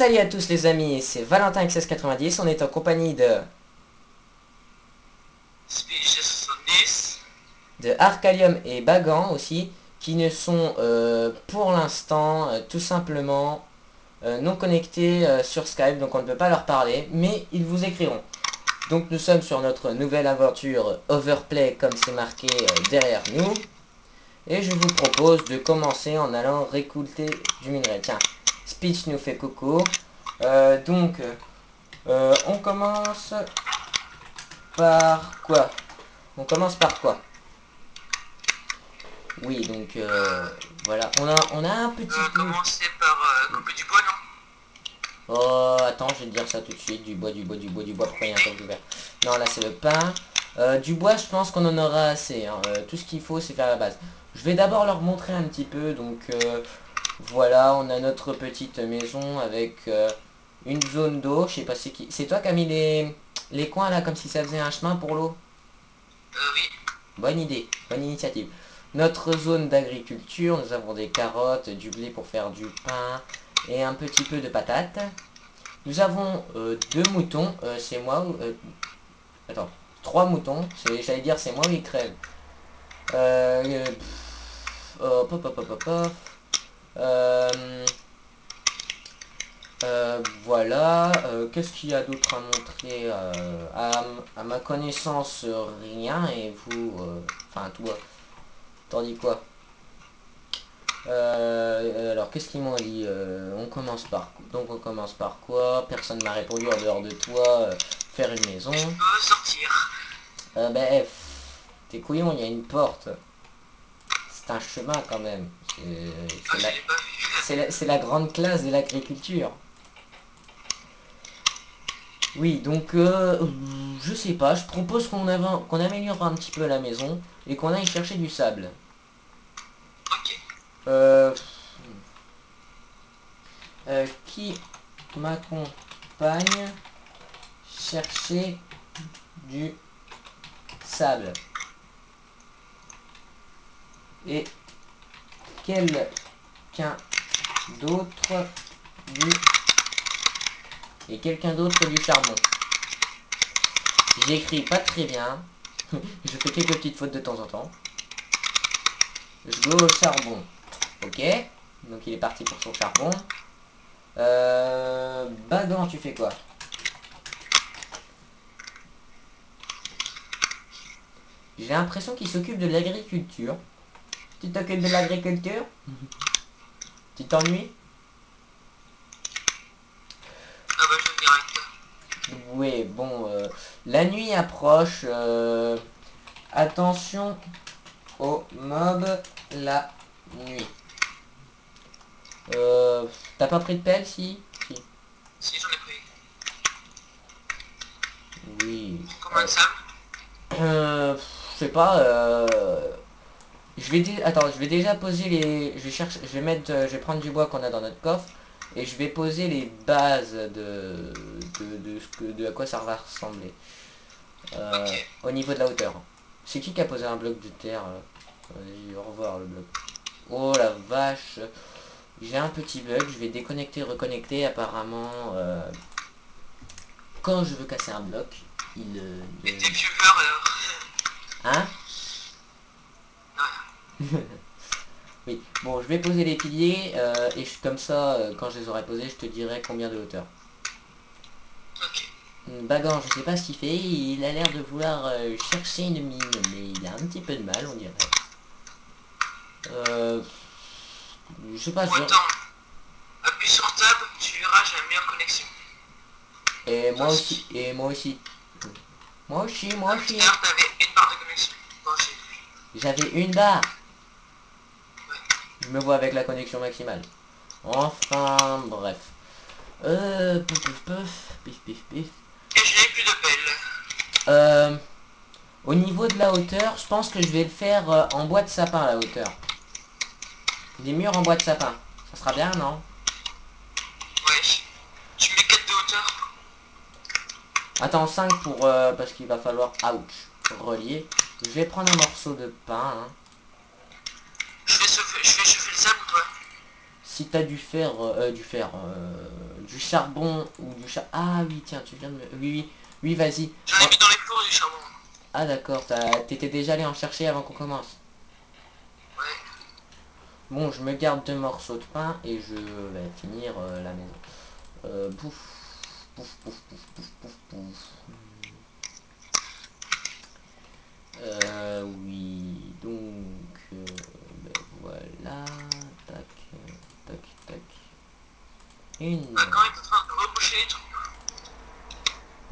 Salut à tous les amis, c'est Valentin XS90, on est en compagnie Speech 70. de Arcalium et Bagan aussi, qui ne sont pour l'instant tout simplement non connectés sur Skype, donc on ne peut pas leur parler, mais ils vous écriront. Donc nous sommes sur notre nouvelle aventure Overplay comme c'est marqué derrière nous, et je vous propose de commencer en allant récolter du minerai. Tiens, Speech nous fait coucou, on commence par quoi? On commence par quoi? Oui, donc voilà, on a un petit peu... Commencer par couper du bois, non? Oh, attends, je vais te dire ça tout de suite. Du bois, du bois, du bois, du bois, pourquoi il y a un coffre ouvert? Non, là c'est le pain. Du bois, je pense qu'on en aura assez, hein. Tout ce qu'il faut, c'est faire la base. Je vais d'abord leur montrer un petit peu. Donc voilà, on a notre petite maison avec une zone d'eau. Je sais pas c'est qui. C'est toi qui as mis les coins là, comme si ça faisait un chemin pour l'eau? Oui. Bonne idée, bonne initiative. Notre zone d'agriculture, nous avons des carottes, du blé pour faire du pain et un petit peu de patates. Nous avons deux moutons, c'est moi ou... attends, trois moutons, j'allais dire c'est moi ou ils crèvent. Hop, hop, hop, hop, hop. Euh, voilà, qu'est-ce qu'il y a d'autre à montrer à ma connaissance, rien, et vous, enfin toi, t'en dis quoi? Alors, qu'est-ce qu'ils m'ont dit? On commence par... Donc, on commence par quoi? Personne m'a répondu en dehors de toi. Faire une maison. Je peux sortir. Ben, t'es couillon, il y a une porte. C'est un chemin quand même. Ah, je l'ai pas vu. C'est la grande classe de l'agriculture. Oui, donc, je sais pas. Je propose qu'on améliore un petit peu la maison et qu'on aille chercher du sable. Ok. Euh, qui m'accompagne chercher du sable? Et quelqu'un d'autre du quelqu'un d'autre du charbon. J'écris pas très bien. Je fais quelques petites fautes de temps en temps. Je go au charbon. Ok. Donc il est parti pour son charbon. Bagan, tu fais quoi? J'ai l'impression qu'il s'occupe de l'agriculture. Tu t'occupes de l'agriculture? Tu t'ennuies? Ah bah je vais venir avec toi. Oui, bon. La nuit approche. Attention aux mobs la nuit. T'as pas pris de pelle, si? Si. Si, j'en ai pris. Oui. Combien de sable? Je sais pas. Attends, je vais déjà poser les. Je vais mettre. Je vais prendre du bois qu'on a dans notre coffre et je vais poser les bases de à quoi ça va ressembler. Ok. Au niveau de la hauteur. C'est qui a posé un bloc de terre? Vas-y, au revoir le bloc. Oh la vache. J'ai un petit bug. Je vais déconnecter, reconnecter. Apparemment, quand je veux casser un bloc, il Et tes viewers alors? Hein? Non, Oui. Bon, je vais poser les piliers et comme ça, quand je les aurai posés, je te dirai combien de hauteur. rien. Ok. Bagan, je sais pas ce qu'il fait, il a l'air de vouloir chercher une mine, mais il a un petit peu de mal, on dirait. Euh, je sais pas, Bon, attends. Appuie sur Tab, tu verras, j'ai la meilleure connexion. Et Toi moi aussi, aussi. et moi aussi. Moi aussi, moi Ah, mais tout à aussi. l'heure, t'avais une barre de connexion. Bon, j'ai vu. J'avais une barre. Ouais. Je me vois avec la connexion maximale. Enfin, bref. Pouf, pouf, pouf, pif, pif, pif. Et je n'ai plus de pelle. Euh, Au niveau de la hauteur, je pense que je vais le faire en bois de sapin, la hauteur. Des murs en bois de sapin. Ça sera bien, non? Ouais. Tu mets 4 de hauteur. Attends, 5 pour... parce qu'il va falloir... Ouch. Relier. Je vais prendre un morceau de pain, hein. Je fais chauffer le sable ou pas? Si t'as du fer... du charbon ou du char... Ah oui, tiens, tu viens de me... Oui, oui, oui, vas-y. J'en ai mis dans les fours du charbon. Ah d'accord, t'étais déjà allé en chercher avant qu'on commence. Ouais. Bon, je me garde 2 morceaux de pain et je vais finir la maison. Pouf, pouf, pouf, pouf, pouf, pouf, pouf. Oui, donc, ben voilà, tac, tac, tac. Une, Bah, quand il est en train de reboucher les trucs.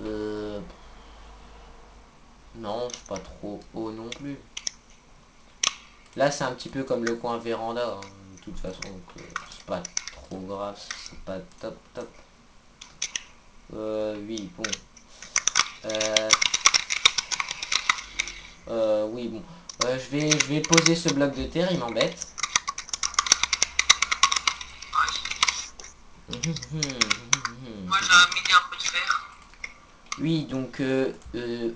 euh, non, c'est pas trop haut non plus. Là, c'est un petit peu comme le coin véranda, hein, de toute façon, donc c'est pas trop grave, c'est pas top top. Oui, bon. Oui, bon. Je vais poser ce bloc de terre, il m'embête. Moi j'ai mis un peu de fer. Oui, donc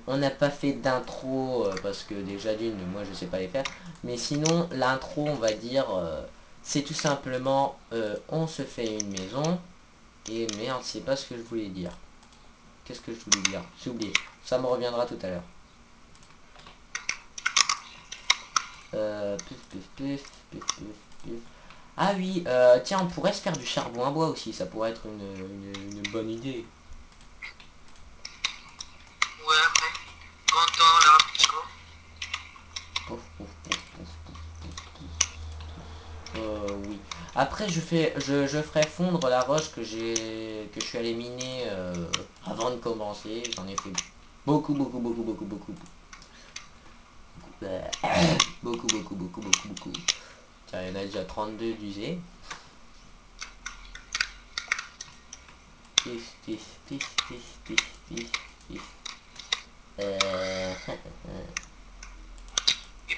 on n'a pas fait d'intro parce que déjà d'une, moi je sais pas les faire. Mais sinon, l'intro, on va dire, c'est tout simplement, on se fait une maison. Et merde, c'est pas ce que je voulais dire. Qu'est-ce que je voulais dire? J'ai oublié. Ça me reviendra tout à l'heure. Puf, puf, puf, puf, puf, puf. Ah oui, tiens, on pourrait se faire du charbon à bois aussi. Ça pourrait être une bonne idée. Ouais, après. Quand on a un petit charbon. Pouf, pouf, pouf, pouf, pouf, pouf, pouf. Oui. Après, je ferai fondre la roche que je suis allé miner avant de commencer. J'en ai fait beaucoup, beaucoup, beaucoup, beaucoup, beaucoup. Beaucoup, beaucoup, beaucoup, beaucoup, beaucoup. Tiens, il y en a déjà 32 d'usés. Pif, pif, pif, pif, pif, pif, pif. Et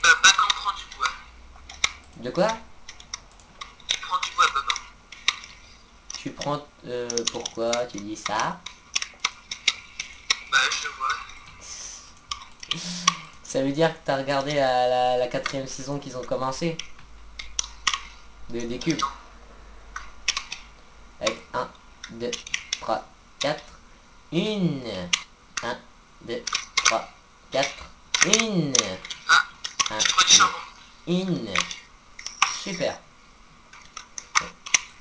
bah, Bagan prend du bois. De quoi? Il prend du bois, Bagan. Tu prends... pourquoi tu dis ça? Bah, je vois. Ça veut dire que t'as regardé la 4ème saison qu'ils ont commencé des cubes. Non. Avec 1, 2, 3, 4. Une. 1, 2, 3, 4. Une. Ah, 1, tu prends du 2, charbon. une. Super.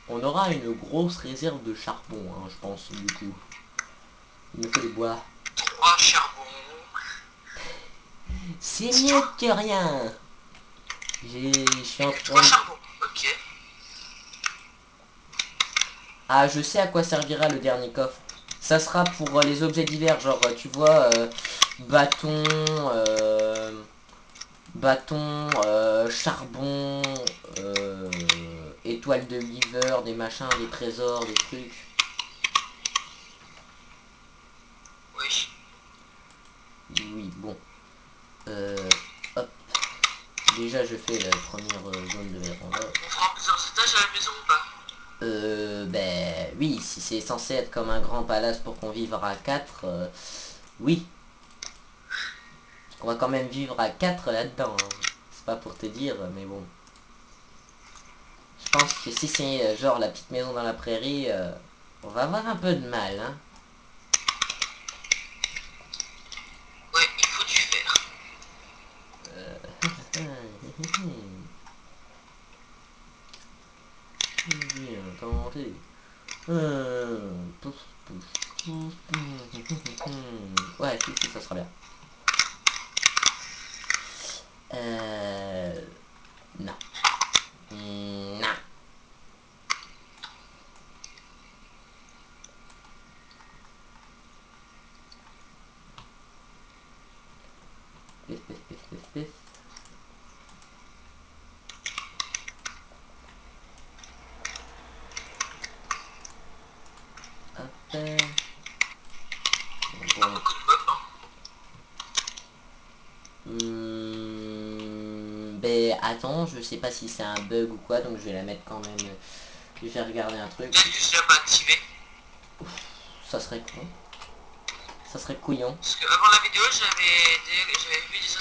On aura une grosse réserve de charbon, hein, je pense, du coup. Il me faut du bois. 3 charbons. C'est C'est mieux tout? que rien. Je suis en Que train 3 de... charbons. Ok. Ah, je sais à quoi servira le dernier coffre. Ça sera pour les objets divers, genre, tu vois, bâton, charbon, étoile de Weaver, des machins, des trésors, des trucs. Oui. Oui, bon. Hop. Déjà, je fais la première zone de véranda. On fera plusieurs étages à la maison ou pas? Ben oui, si c'est censé être comme un grand palace pour qu'on vive à 4, oui. On va quand même vivre à 4 là-dedans, hein. C'est pas pour te dire, mais bon. Je pense que si c'est genre la petite maison dans la prairie, on va avoir un peu de mal, hein. Ouais, il faut du fer. Bien tenté. Pouf, pouf, pouf, ouais, si, ça sera bien. Non. Non. Pif, pif, pif, pif, pif. Hop. Pas Bon. beaucoup de mobs, hein. Ben attends, je sais pas si c'est un bug ou quoi, donc je vais la mettre quand même. Je vais regarder un truc. Peut-être que je l'ai pas activé. Ça serait con. Ça serait couillon. Parce qu'avant la vidéo, j'avais vu des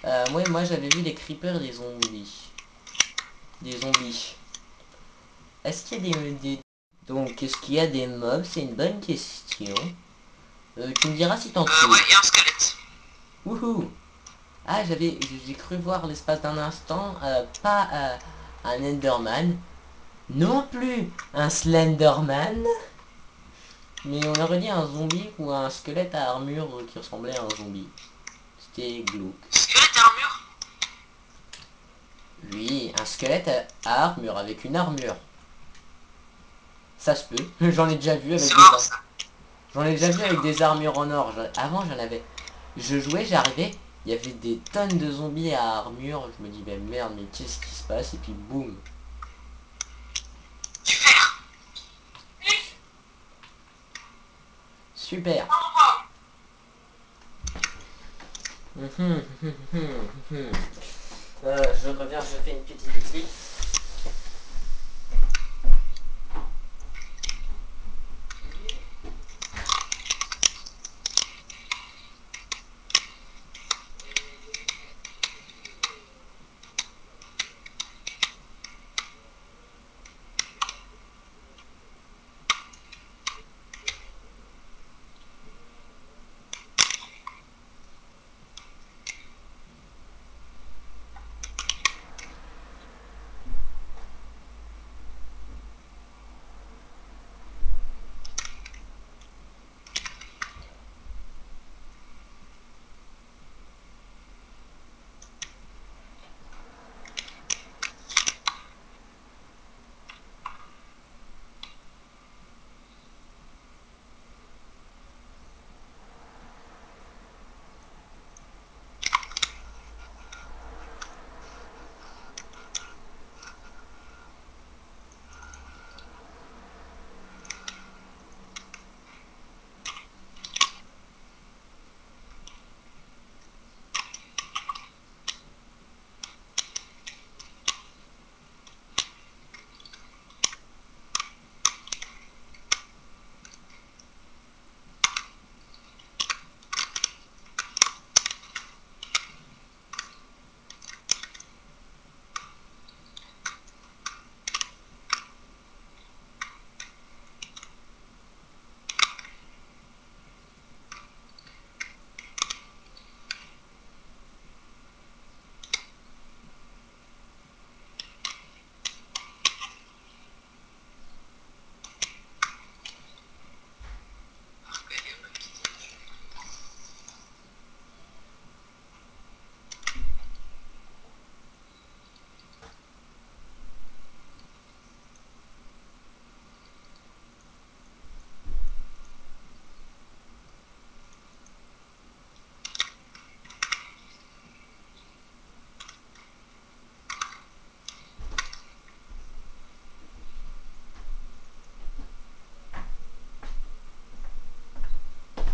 Enderman. Moi j'avais vu des creepers et des zombies. Des zombies. Est-ce qu'il y a des Donc, est-ce qu'il y a des mobs? C'est une bonne question. Tu me diras si t'en Ouais, trouves. il y a un squelette. Wouhou! Ah, j'ai cru voir l'espace d'un instant, pas un Enderman, non plus un Slenderman, mais on aurait dit un zombie ou un squelette à armure qui ressemblait à un zombie. C'était glauque. Squelette et armure? Oui, un squelette à armure, avec une armure. Ça se peut, j'en ai déjà vu avec C'est des rare armes. ça. J'en ai déjà vu avec des armures en or. Avant, j'en avais. Je jouais, j'arrivais, il y avait des tonnes de zombies à armure. Je me dis, ben merde, mais qu'est-ce qui se passe? Et puis boum. Du fer. Super. Je reviens, je fais une petite explique.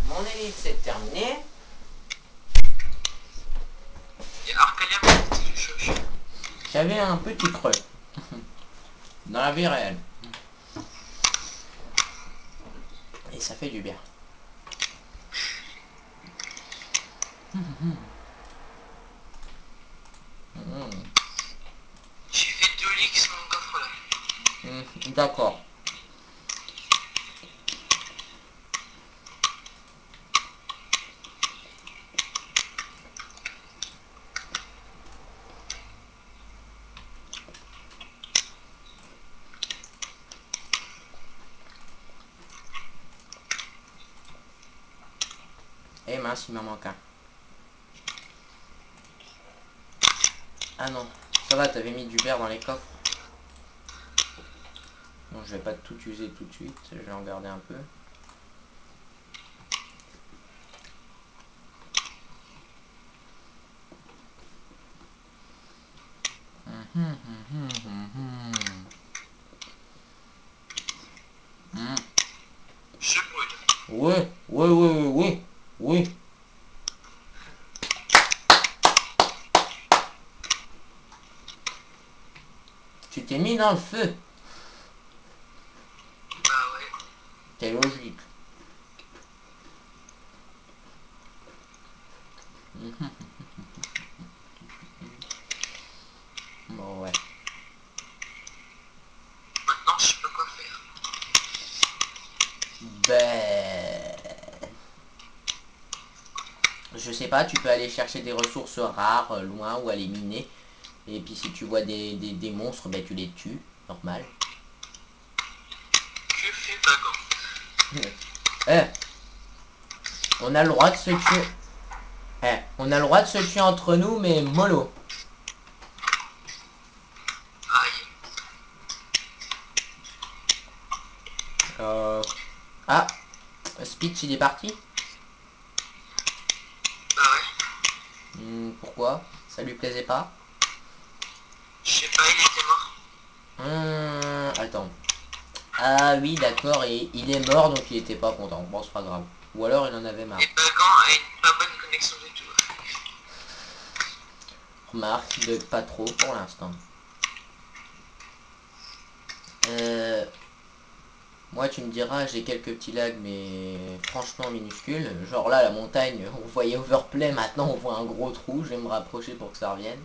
Mon ellipse c'est terminé. Il y a Arcalium qui dit du jeu. J'avais un petit creux. Dans la vie réelle. Et ça fait du bien. J'ai fait 2 leaks sur mon coffre là. D'accord. Eh mince, il m'en manque un. Ah non, ça va, t'avais mis du verre dans les coffres. Bon, je vais pas tout user tout de suite, je vais en garder un peu. Je brûle. Ouais, ouais, ouais, ouais, ouais, ouais. Tu t'es mis dans le feu. Bah ouais. C'est logique. Bon, ouais. Maintenant je sais pas quoi faire. je sais pas, tu peux aller chercher des ressources rares loin ou aller miner. Et puis si tu vois des monstres, ben tu les tues, normal. Que fait Bagan? Eh, on a le droit de se tuer. Eh, on a le droit de se tuer entre nous, mais mollo. Aïe. Ah, Speech il est parti. Bah ouais. Pourquoi? Ça lui plaisait pas? Je sais pas, il était mort. Attends. Ah oui, d'accord, et il est mort, donc il était pas content. Bon, c'est pas grave. Ou alors il en avait marre. Et Bagan a une pas bonne connexion du tout. Remarque, il bug pas trop pour l'instant. Moi, tu me diras, j'ai quelques petits lags, mais franchement minuscules. Genre là, la montagne, on voyait overplay, maintenant on voit un gros trou. Je vais me rapprocher pour que ça revienne.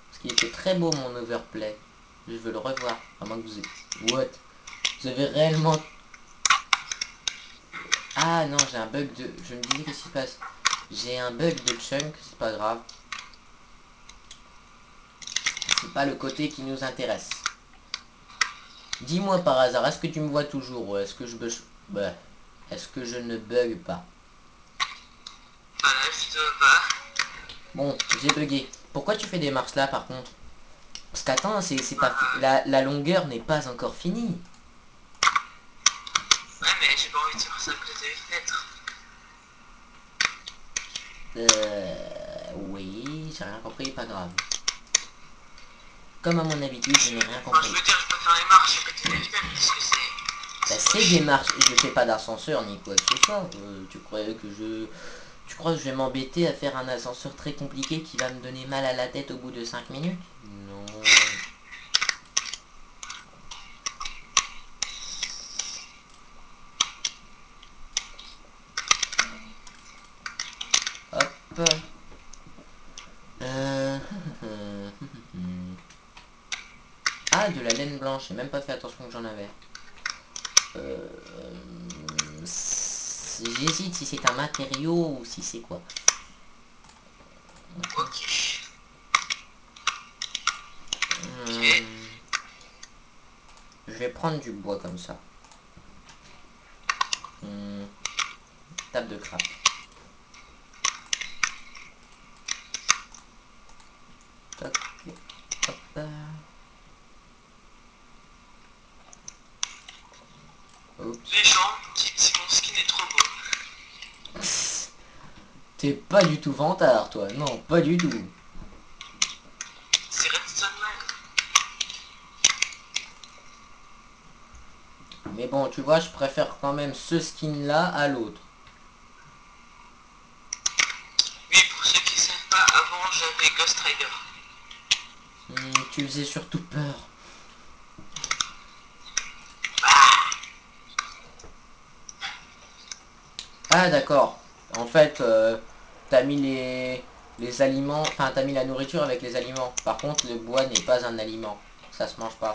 Parce qu'il était très beau mon overplay. Je veux le revoir. À moins que vous ayez... What? Vous avez réellement... Ah non, j'ai un bug de... Je me disais qu'est-ce qui se passe. J'ai un bug de chunk, c'est pas grave. C'est pas le côté qui nous intéresse. Dis-moi par hasard, est-ce que tu me vois toujours ou est-ce que je bug... Bah, est-ce que je ne bug pas? Bah là, je te va. Bon, j'ai bugué. Pourquoi tu fais des marches là par contre? Parce qu'attends, c'est pas... Bah, La longueur n'est pas encore finie. ouais, mais j'ai pas envie de faire ça à cause des fenêtres. Oui, j'ai rien compris, pas grave. Comme à mon habitude, je n'ai rien Enfin, je compris. veux dire, je peux faire les marches à côté des fenêtres parce que c'est... Bah, c'est des marches, je fais pas d'ascenseur ni quoi que ce soit. Tu croyais que je... Tu crois que je vais m'embêter à faire un ascenseur très compliqué qui va me donner mal à la tête au bout de 5 minutes? Non. Hop. Euh... Ah, de la laine blanche, j'ai même pas fait attention que j'en avais. J'hésite si c'est un matériau ou si c'est quoi. Ok. Ok. Hmm, Je vais prendre du bois comme ça. Table de craft. Toc, hop. Les Oups. gens disent si mon skin est trop beau. T'es pas du tout vantard, toi. Non, pas du tout. C'est Redstone Man. Mais bon, tu vois, je préfère quand même ce skin-là à l'autre. Oui, pour ceux qui savent pas, avant j'avais Ghost Rider. Tu faisais surtout peur. Ah, d'accord. En fait, t'as mis les aliments... Enfin, t'as mis la nourriture avec les aliments. Par contre, le bois n'est pas un aliment. Ça se mange pas.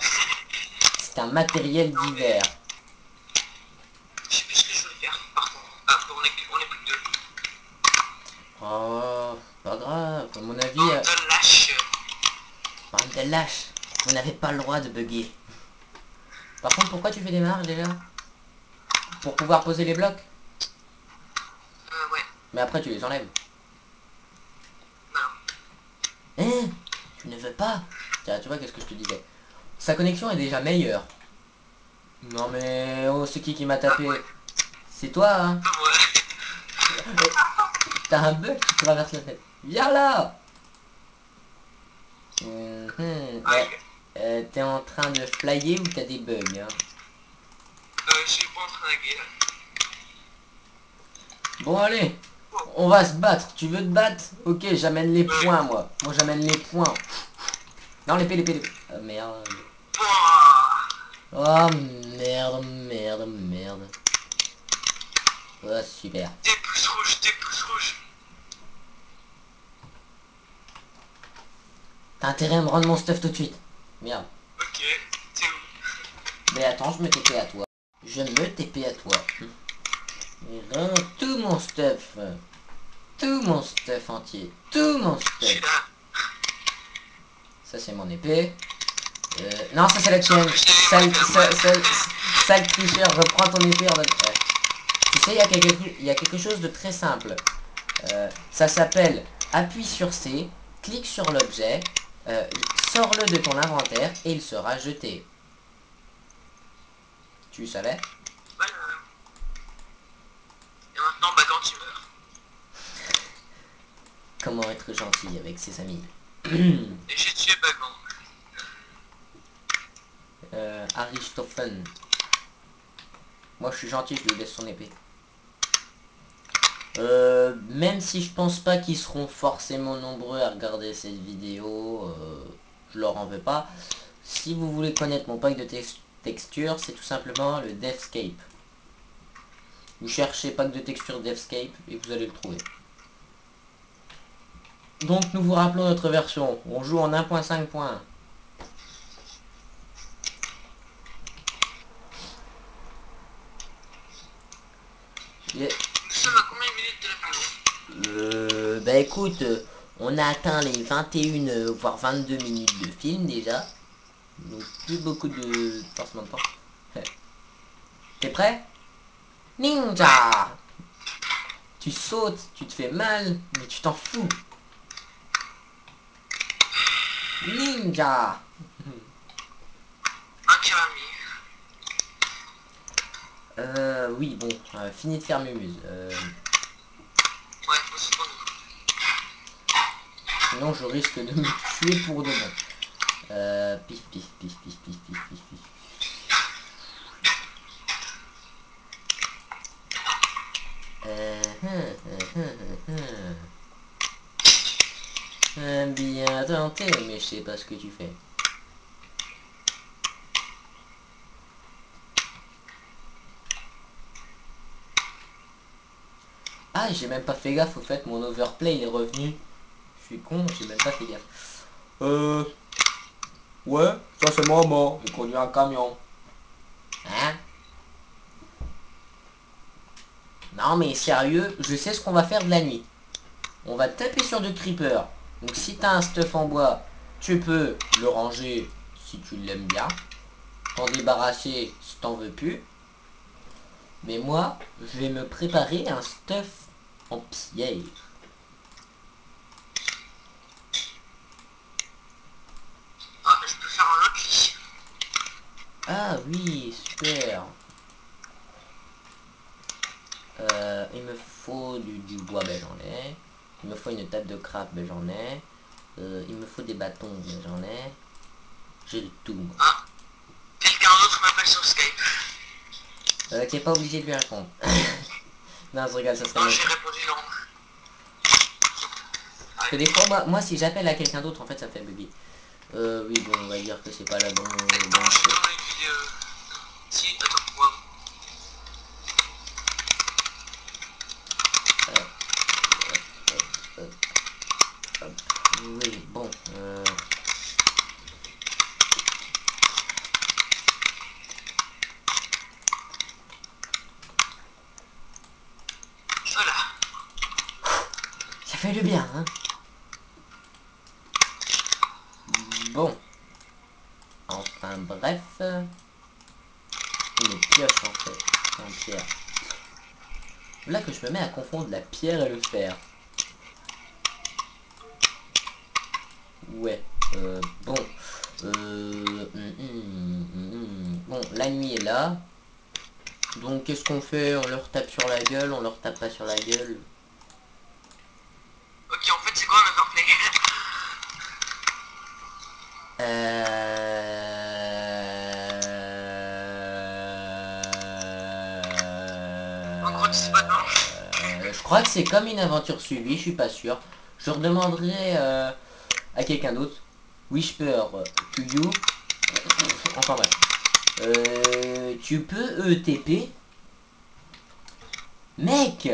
C'est un matériel Non mais, divers. je sais plus ce que je voulais faire. Par contre, ah, bon, on est plus que deux. Oh, pas grave. À mon avis, Bande de lâches. bande de lâches. Vous n'avez pas le droit de bugger. Par contre, pourquoi tu fais des marches déjà? Pour pouvoir poser les blocs. Ouais, Mais après, tu les enlèves. non. Hein? Tu ne veux pas? Tiens, tu vois, qu'est-ce que je te disais? Sa connexion est déjà meilleure. Non mais... Oh, c'est qui m'a Ah tapé? ouais, C'est toi, hein? ouais. T'as un bug qui traverse la fenêtre. Viens là! Ouais. Aïe. T'es en train de flyer ou t'as des bugs, hein? Je suis pas en train d'aguer là. Bon, allez. Oh, On va se battre. Tu veux te battre? Ok, j'amène les ouais. points, moi. Moi, j'amène les points. Non, l'épée, l'épée, l'épée. Oh, merde. Pouah. Oh, merde, merde, merde. Oh, super. Des pouces rouges, des pouces rouges. T'as intérêt à me rendre mon stuff tout de suite. Merde. Ok, t'es où? Mais attends, je me TP à toi. Je me TP à toi. Et rends tout mon stuff. tout mon stuff entier. Tout mon Je suis stuff. là. Ça c'est mon épée. Non, ça c'est la tienne. Sale tricheur, reprends ton épée. Tu sais, il y a quelque chose de très simple. Ça s'appelle appuie sur C, clique sur l'objet, sors-le de ton inventaire et il sera jeté. Tu savais? Voilà. Et maintenant, bah quand tu meurs. Comment être gentil avec ses amis? Et j'ai tué Bagan. Aristophane. Moi je suis gentil, je lui laisse son épée. Même si je pense pas qu'ils seront forcément nombreux à regarder cette vidéo, je leur en veux pas. Si vous voulez connaître mon pack de textures, c'est tout simplement le Devscape. Vous cherchez pack de texture Devscape et vous allez le trouver. Donc nous vous rappelons notre version. On joue en 1.5. Yeah. Nous sommes à combien de minutes de la vidéo? Bah écoute, on a atteint les 21 voire 22 minutes de film déjà. Donc plus beaucoup de forcément de temps. T'es prêt? Ninja! Tu sautes, tu te fais mal, mais tu t'en fous. Ninja! Un kirami. Oui, bon, fini de faire Mumuse. Ouais, faut se prendre. Sinon je risque de me tuer pour de bon. Pif pif pif pif pif pif pif pif. Bien tenté, mais je sais pas ce que tu fais. Ah, j'ai même pas fait gaffe, au fait, mon overplay il est revenu. Je suis con, j'ai même pas fait gaffe. Ouais, ça c'est maman, il conduit un camion. Hein? Non mais sérieux, je sais ce qu'on va faire de la nuit. On va taper sur du creeper. Donc si t'as un stuff en bois, tu peux le ranger si tu l'aimes bien. T'en débarrasser si t'en veux plus. Mais moi, je vais me préparer un stuff en pierre. Ah, je peux faire un autre lit. Ah oui, super. Il me faut du bois, ben j'en ai. Il me faut une table de craft, ben j'en ai. Il me faut des bâtons, ben j'en ai. J'ai tout, moi. Ah, quelqu'un d'autre m'appelle sur Skype. T'es pas obligé de lui répondre. Non, je regarde, ça serait Non, moche. j'ai répondu non. Parce que des fois, moi si j'appelle à quelqu'un d'autre, en fait, ça fait bugger. Oui, bon, on va dire que c'est pas la bonne... Non, j'ai tourné une vidéo. Si, attends, wow. Oui, bon, Voilà. ça fait du bien, hein. Bon. Enfin, bref. Une pioche, en fait, en pierre. Là que je me mets à confondre la pierre et le fer. Ouais, bon. Bon, la nuit est là. Donc, qu'est-ce qu'on fait? On leur tape sur la gueule, on leur tape pas sur la gueule. Ok, en fait, c'est quoi un overplay? En gros, tu sais pas non. Je crois que c'est comme une aventure suivie, je suis pas sûr. Je redemanderai à quelqu'un d'autre. Whisper to you. Enfin bref. Tu peux ETP? Mec,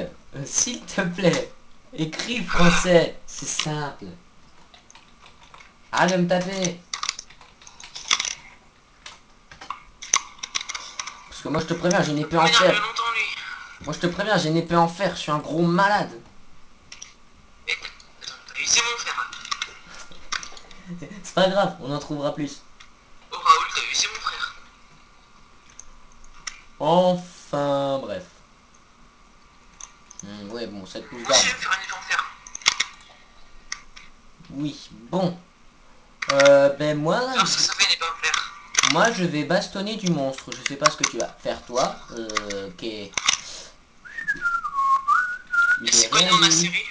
s'il te plaît, écris français, c'est simple. Arrête de me taper. Parce que moi je te préviens, j'ai une épée en Mais il y a fer. longtemps, lui. Moi je te préviens, j'ai une épée en fer, je suis un gros malade. pas grave, on en trouvera plus. Oh Raoul, t'as vu, c'est mon frère. Enfin, bref. Ouais, bon, cette couche Moi aussi, je d'armes. vais me faire un éléphant de fer. Oui, bon. Ben Alors, ce que ça fait n'est pas me faire. moi, je vais bastonner du monstre. Je sais pas ce que tu vas faire, toi. Ok. Et J'ai c'est quoi le rien nom de la dit. série?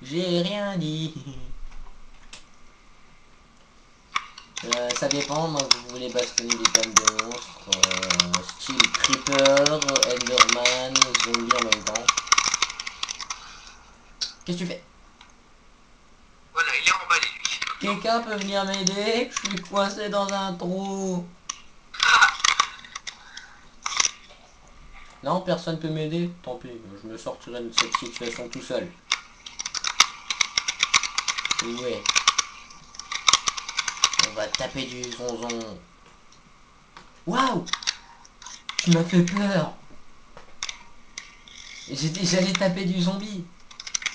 J'ai rien dit. Ça dépend, moi vous voulez bastonner des tonnes de monstres, style Creeper, Enderman, Zombie en même temps. Qu'est-ce que tu fais? Voilà, il est emballé lui. Quelqu'un peut venir m'aider? Je suis coincé dans un trou. Non, personne peut m'aider? Tant pis, je me sortirai de cette situation tout seul. Ouais, on va taper du zonzon. Waouh! Tu m'as fait peur! J'allais taper du zombie.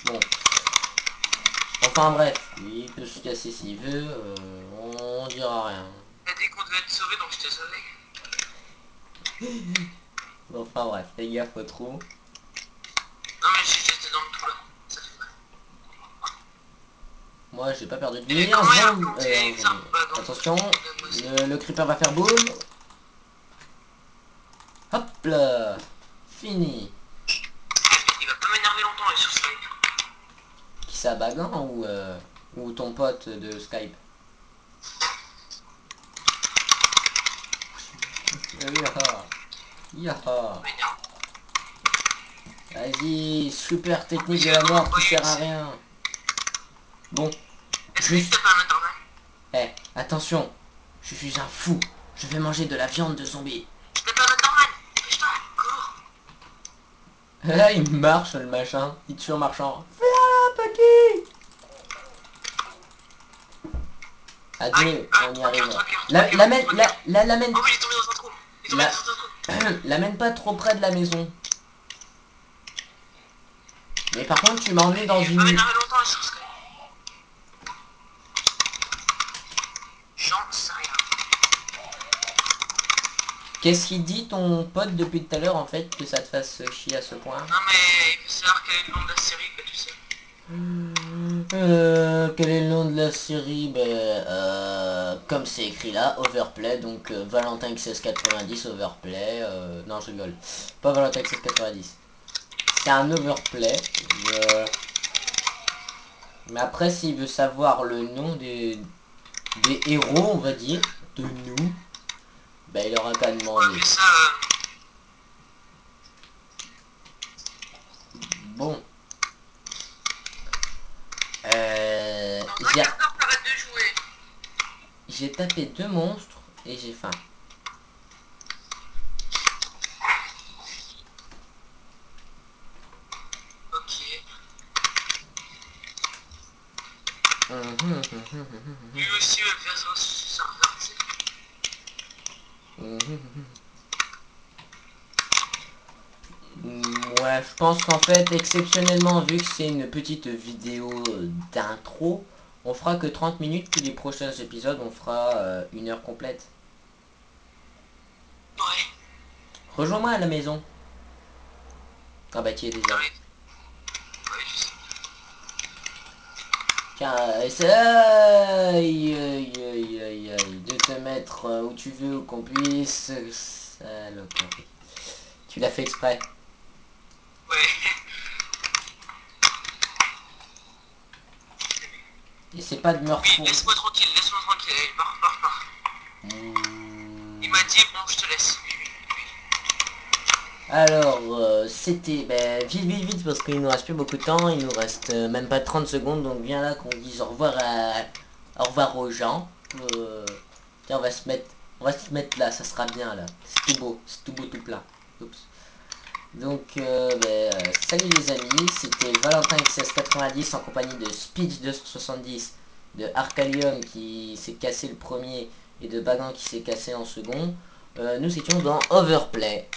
Bon. Enfin bref, il peut se casser s'il veut, on dira rien. T'as dit qu'on devait être sauvé, donc je t'ai sauvé. Enfin bref, fais gaffe au trou. Non mais j'étais dans le trou là. Ça fait mal. Moi j'ai pas perdu de Et vie. comment il a Zombie. planté les arbres dans Attention, moi aussi. le creeper va faire boum. Hop là. Fini. Il va pas m'énerver longtemps là sur Skype. Qui ça, Bagan ou ton pote de Skype? Yaha. Yaha. M'énerve. Vas-y, super technique de la mort qui sert à rien. Bon, Est-ce que juste... t'as pas un internet? attention, je suis un fou. Je vais manger de la viande de zombie. T'as pas un internet? Dépêche-toi, cours. Là, il marche le machin. Il tue en marchant. Viens, petit. À deux, on y arrive. L'amène, l'amène, Oh oui, il est tombé dans un trou. Il est tombé dans un trou. l'amène pas trop près de la maison. Mais par contre, tu m'as emmené dans Il va une... pas m'énerver longtemps là sur Skype. J'en sais rien. Qu'est-ce qu'il dit ton pote depuis tout à l'heure en fait que ça te fasse chier à ce point? Non mais il veut savoir quel est le nom de la série, quoi, tu sais. Quel est le nom de la série? Comme c'est écrit là, Overplay, donc Valentin XS90 Overplay, non je rigole, pas Valentin XS90, c'est un Overplay, mais après s'il veut savoir le nom des héros on va dire, de nous, bah il aura qu'à On va demander. appeler ça... Bon, Dans un quart d'heure, t'arrêtes de jouer. j'ai tapé 2 monstres et j'ai faim. Ok. Lui aussi veut faire ça sur ce serveur, tu sais. Ouais, je pense qu'en fait, exceptionnellement, vu que c'est une petite vidéo d'intro, on fera que 30 minutes, puis les prochains épisodes, on fera 1 heure complète. Ouais. Rejoins-moi à la maison. Ah bah tu y es déjà. Ouais, je sais. Tiens, essaye de te mettre où tu veux, qu'on puisse... Saloperie. Tu l'as fait exprès. Ouais. Essaie pas de me Oui, refourguer. laisse-moi tranquille, allez, pars. Il m'a dit, bon, je te laisse. Oui. Alors, c'était... vite, parce qu'il nous reste plus beaucoup de temps. Il nous reste même pas 30 secondes. Donc viens là qu'on dise au revoir au revoir aux gens. Tiens, on va se mettre là. Ça sera bien là. C'est tout beau, tout plein. Oups. Donc, salut les amis. C'était Valentin XS90 en compagnie de Speech 270 de Arcalium qui s'est cassé le premier et de Bagan qui s'est cassé en second. Nous étions dans Overplay.